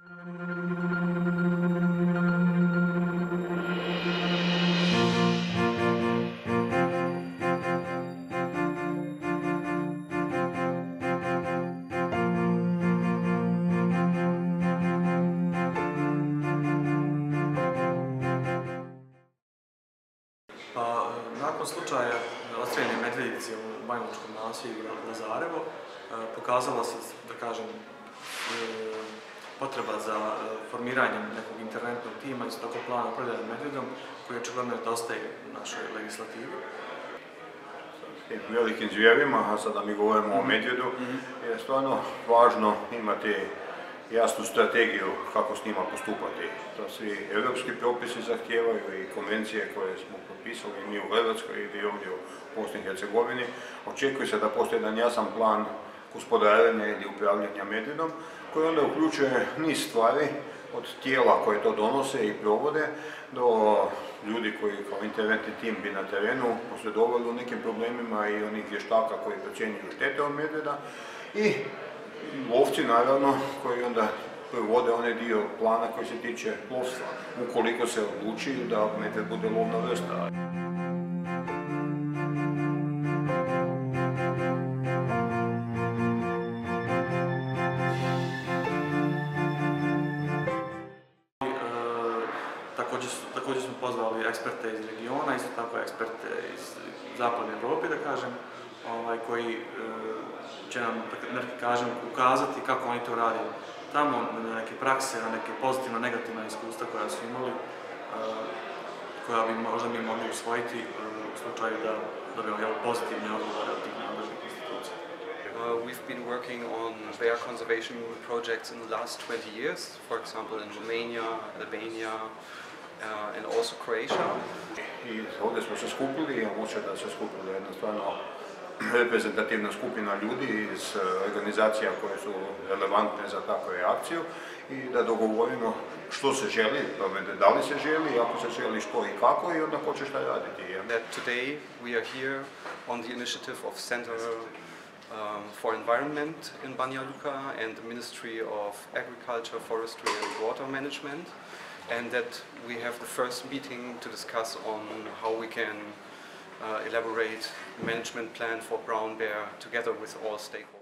Nakon slučaja odstrijeljene medvjedice u banjalučkom naselju Lazarevo pokazala se, da kažem, potreba za formiranjem nekog interventnog tima, isto tako plana upravljanja medvjedom, koji očigledno nedostaje u našoj legislativi. Velikim zvjerima, a sada mi govorimo o medvjedu, je stvarno važno imati jasnu strategiju kako s njima postupati. To svi europski propisi zahtijevaju i konvencije koje smo potpisali i mi u Hrvatskoj i ovdje u Bosni i Hercegovini. Očekuje se da postoji jedan jasan plan gospodarenja ili upravljanja medvjedom, koji onda uključuje niz stvari, od tijela koje to donose i provode, do ljudi koji kao interventni tim bi na terenu posredovali u nekim problemima i onih vještaka koji procjenjuju štete od medvjeda i lovci naravno koji onda provode onaj dio plana koji se tiče lovstva, ukoliko se odluči da medvjed bude lovna vrsta. Također smo pozvali eksperte iz regiona, isto tako eksperte iz zapadne Europe, da kažem, koji će nam, kažem, ukazati kako oni to rade tamo, na neke prakse, na neke pozitivna, negativna iskustva koja su imali, koja bi možda mi mogli usvojiti u slučaju da dobijemo pozitivne odgovore od tih nadležnih institucija. We've been working on bear conservation projects in the last 20 years, for example in Romania, Albania, and also Croatia. I ovdje smo se skupili, imam osjećaj da se skupila jedna stvarno reprezentativna skupina ljudi iz organizacija koje su relevantne za takvu akciju i da dogovorimo što se želi, da li se želi, ako se želi što i kako i onda ko će šta raditi. Today we are here on the initiative of Center for Environment in Banja Luka and the Ministry of Agriculture, Forestry and Water Management, and that we have the first meeting to discuss on how we can elaborate a management plan for brown bear together with all stakeholders.